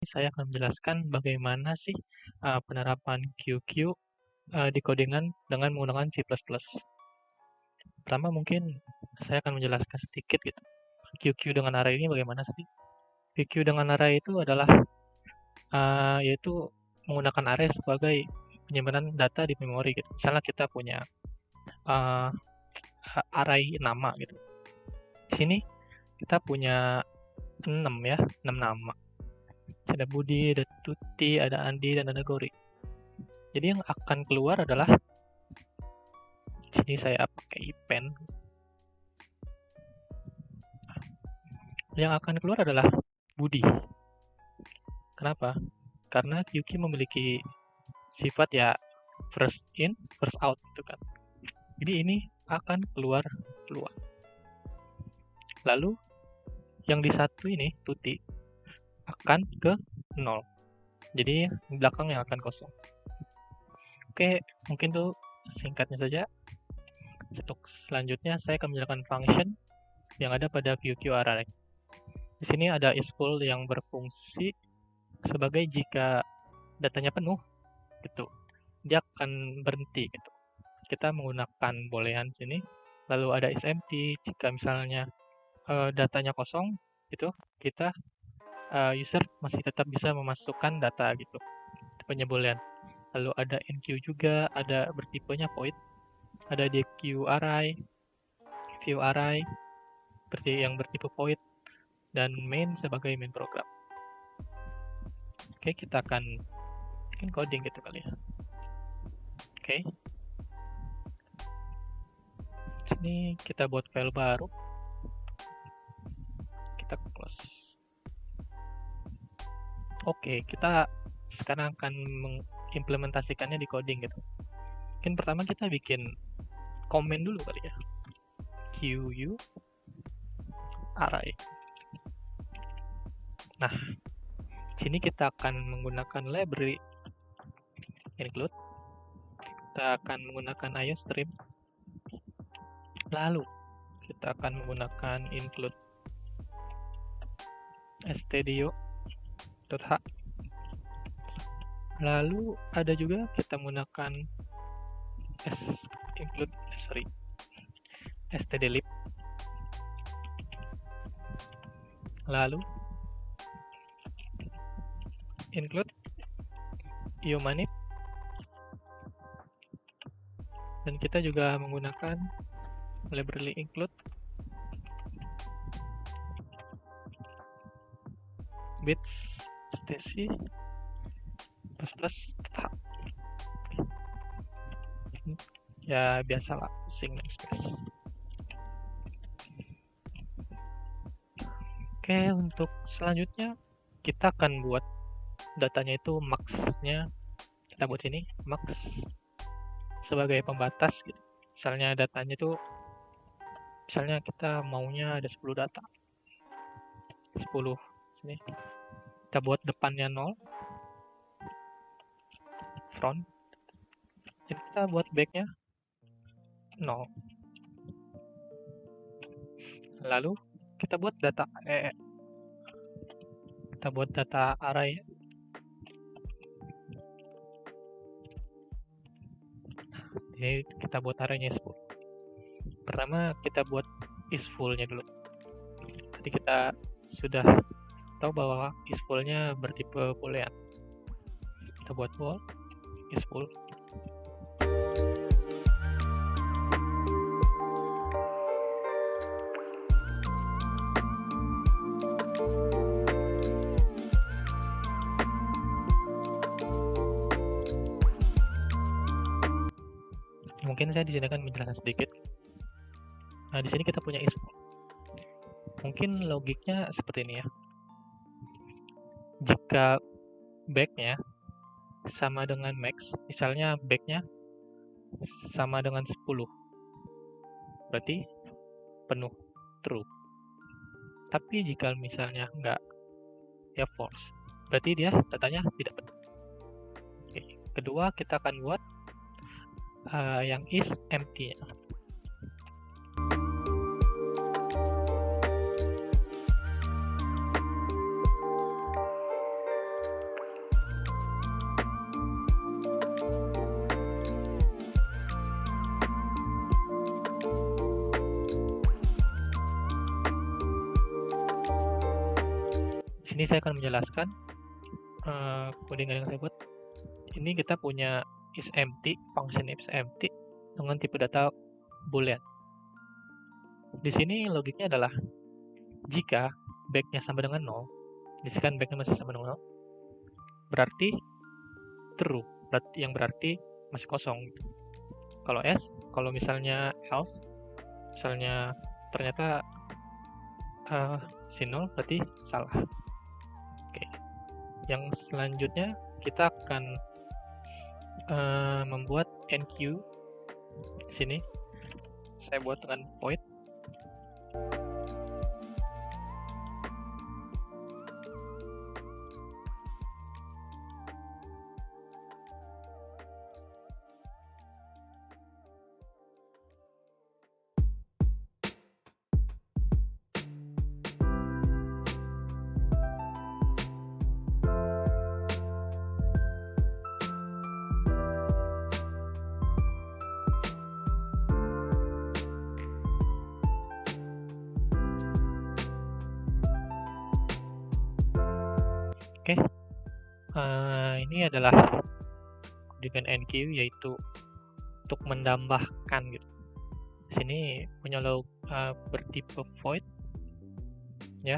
saya akan menjelaskan bagaimana sih penerapan QQ di codingan dengan menggunakan C++. Pertama mungkin saya akan menjelaskan sedikit gitu. QQ dengan array ini bagaimana sih? QQ dengan array itu adalah yaitu menggunakan array sebagai penyimpanan data di memori gitu. Misalnya kita punya uh, array nama gitu. Di sini kita punya 6 ya, 6 nama. Ada Budi, ada Tuti, ada Andi, dan ada Gori. Jadi yang akan keluar adalah di sini saya pakai pen. Yang akan keluar adalah Budi. Kenapa? Karena QQ memiliki sifat ya first in, first out gitu kan. Jadi ini akan keluar. Lalu yang di satu ini Tuti akan ke 0. Jadi belakang yang akan kosong. Oke, mungkin tuh singkatnya saja. Untuk selanjutnya saya akan menjelaskan function yang ada pada QQ array. Di sini ada isFull yang berfungsi sebagai jika datanya penuh, gitu. Dia akan berhenti gitu. Kita menggunakan boolean sini. Lalu ada isEmpty jika misalnya datanya kosong, gitu. Kita user masih tetap bisa memasukkan data gitu. Tipenya boolean. Lalu ada enqueue juga, ada bertipenya void. Ada dequeue array, view array, seperti yang bertipe void, dan main sebagai main program. Oke, kita akan bikin coding gitu kali ya. Oke. Sini kita buat file baru. Kita close. Oke, kita sekarang akan mengimplementasikannya di coding gitu. Mungkin pertama kita bikin comment dulu kali ya. QU array. Nah, sini kita akan menggunakan library include. Kita akan menggunakan IOStream. Lalu kita akan menggunakan include stdio.h. Lalu ada juga kita menggunakan stdlib. Lalu include iomanip. Dan kita juga menggunakan library include bits stc plus ya biasalah pusing namespace. Oke, untuk selanjutnya kita akan buat datanya itu max-nya. Kita buat ini max sebagai pembatas gitu. Misalnya datanya itu misalnya kita maunya ada 10 data. 10 sini. Kita buat depannya 0. Front. Jadi kita buat backnya 0. Lalu kita buat data kita buat data array. Jadi kita buat arraynya 10. Pertama kita buat isFull-nya dulu. Tadi kita sudah tahu bahwa isFull-nya bertipe boolean. Kita buat bool isFull. Mungkin saya di sini akan menjelaskan sedikit. Nah, di sini kita punya isFull. Mungkin logiknya seperti ini ya. Jika back-nya sama dengan max, misalnya back-nya sama dengan 10. Berarti penuh, true. Tapi jika misalnya enggak, ya false. Berarti dia datanya tidak penuh. Oke. Kedua, kita akan buat yang is empty-nya. sini saya akan menjelaskan codingan yang saya buat. Ini kita punya isEmpty, function isEmpty dengan tipe data boolean. Di sini logiknya adalah jika back-nya sama dengan 0, jika back-nya masih sama dengan 0, berarti true, yang berarti masih kosong. Kalau else, kalau misalnya else, misalnya ternyata si 0 berarti salah. Oke. Yang selanjutnya kita akan membuat enqueue. Di sini saya buat dengan void. Oke, ini adalah dengan enqueue, yaitu untuk menambahkan gitu. Di sini punya log bertipe void, ya.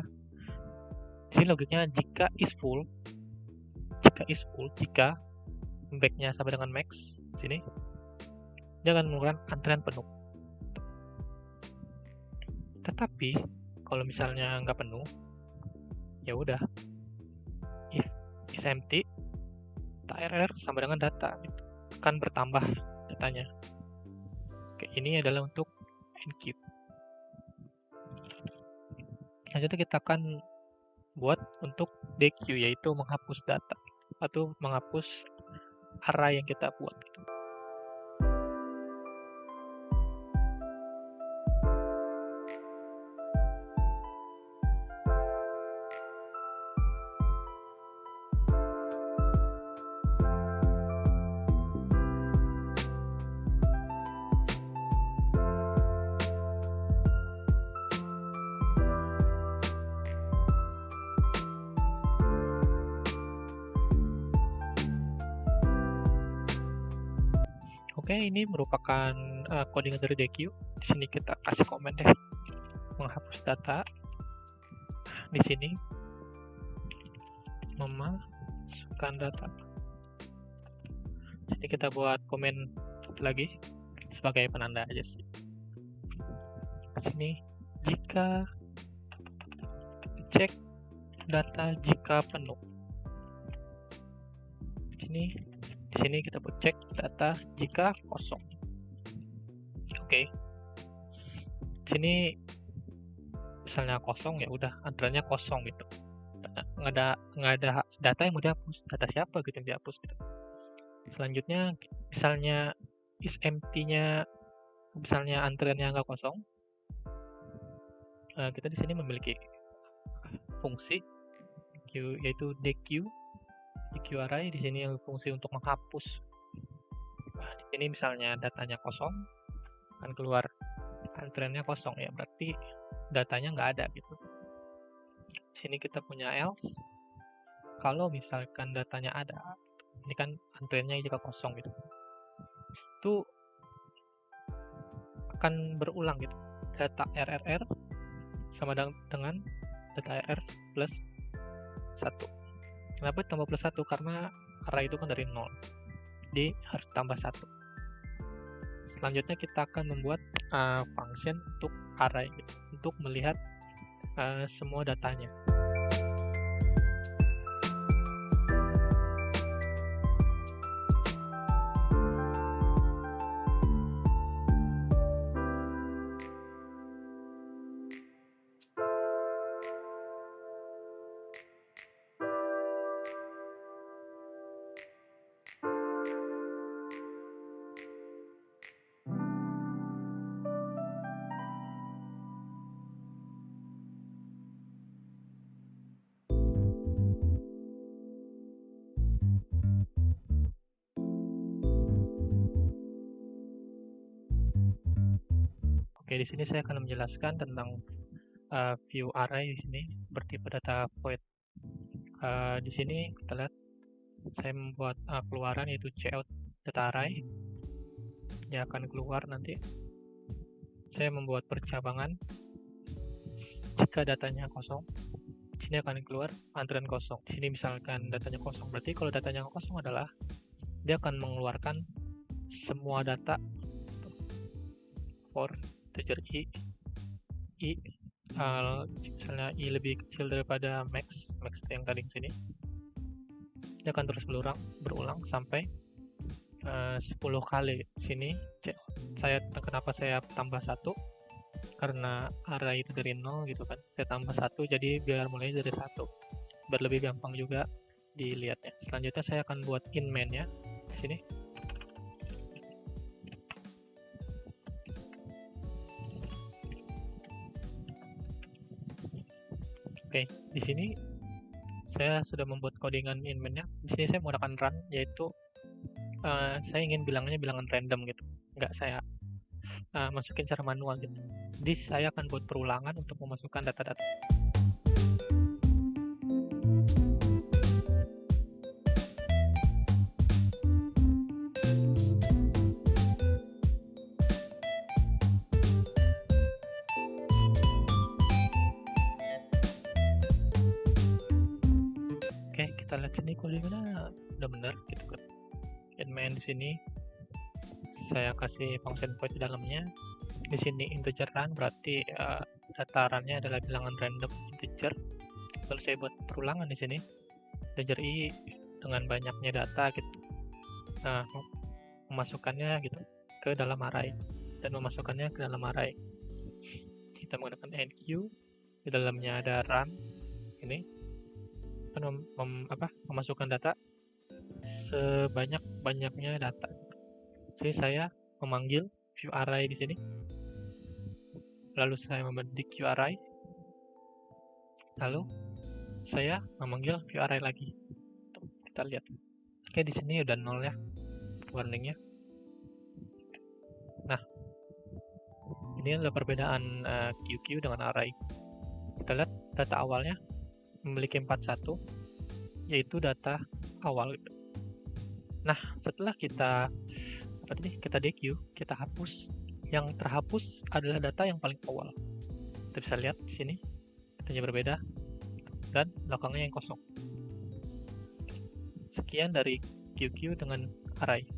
Di sini logiknya jika is full, jika back-nya sama dengan max, di sini dia akan mengeluarkan antrian penuh. Tetapi kalau misalnya nggak penuh, ya udah, if is empty, error sama dengan data, akan bertambah datanya. Oke, ini adalah untuk enqueue. Selanjutnya kita akan buat untuk dequeue, yaitu menghapus data atau menghapus array yang kita buat. Oke, ini merupakan codingan dari dequeue. Di sini kita kasih komen deh, menghapus data. Di sini memasukkan data. Di sini kita buat komen lagi sebagai penanda aja sih. Di sini jika cek data jika penuh. Di sini kita buat cek data jika kosong. Oke. Di sini misalnya kosong, ya udah antriannya kosong gitu. Nggak ada data yang mau dihapus. Data siapa gitu yang dihapus gitu. Selanjutnya misalnya is empty-nya, misalnya antriannya nggak kosong, kita di sini memiliki fungsi yaitu dequeue array. Di sini fungsi untuk menghapus. Nah, di sini misalnya datanya kosong, akan keluar antriannya kosong, ya berarti datanya nggak ada gitu. Di sini kita punya else. Kalau misalkan datanya ada, ini kan antriannya jika kosong gitu, itu akan berulang gitu. Data RRR sama dengan data RR plus 1. Kenapa tambah plus 1? Karena array itu kan dari 0. Jadi harus tambah 1. Selanjutnya kita akan membuat function untuk array gitu, untuk melihat semua datanya. Oke, di sini saya akan menjelaskan tentang view array di sini bertipe data void. Di sini kita lihat saya membuat keluaran yaitu cout data array. Dia akan keluar nanti. Saya membuat percabangan. Jika datanya kosong, di sini akan keluar antrian kosong. Di sini misalkan datanya kosong, berarti kalau datanya kosong adalah dia akan mengeluarkan semua data for integer i misalnya i lebih kecil daripada max yang tadi di sini. Dia akan terus berulang sampai 10 kali. Sini kenapa saya tambah 1, karena array itu dari 0 gitu kan, saya tambah 1 jadi biar mulai dari 1 biar lebih gampang juga dilihatnya. Selanjutnya saya akan buat in main ya di sini. Oke, di sini saya sudah membuat codingan in main-nya. Di sini saya menggunakan run, yaitu saya ingin bilangan random gitu, nggak saya masukin secara manual gitu. Jadi saya akan buat perulangan untuk memasukkan data-data. Oke, kita lihat sini codingannya udah benar gitu kan. In main di sini saya kasih function void di dalamnya. Di sini integer run berarti data runnya adalah bilangan random integer. Lalu saya buat perulangan di sini integer i dengan banyaknya data gitu. Nah, memasukkannya gitu ke dalam array dan memasukkannya ke dalam array. Kita menggunakan enq, di dalamnya ada run ini kan memasukkan data sebanyak-banyaknya data. Jadi saya memanggil view array di sini. Lalu saya membentuk view array. Lalu saya memanggil view array lagi. Tuh, kita lihat. Oke, di sini udah 0 ya warningnya. Nah, ini adalah perbedaan QQ dengan array. Kita lihat data awalnya memiliki 41, yaitu data awal. Nah, setelah kita DQ, kita hapus. Yang terhapus adalah data yang paling awal. Kita bisa lihat di sini datanya berbeda dan belakangnya yang kosong. Sekian dari QQ dengan array.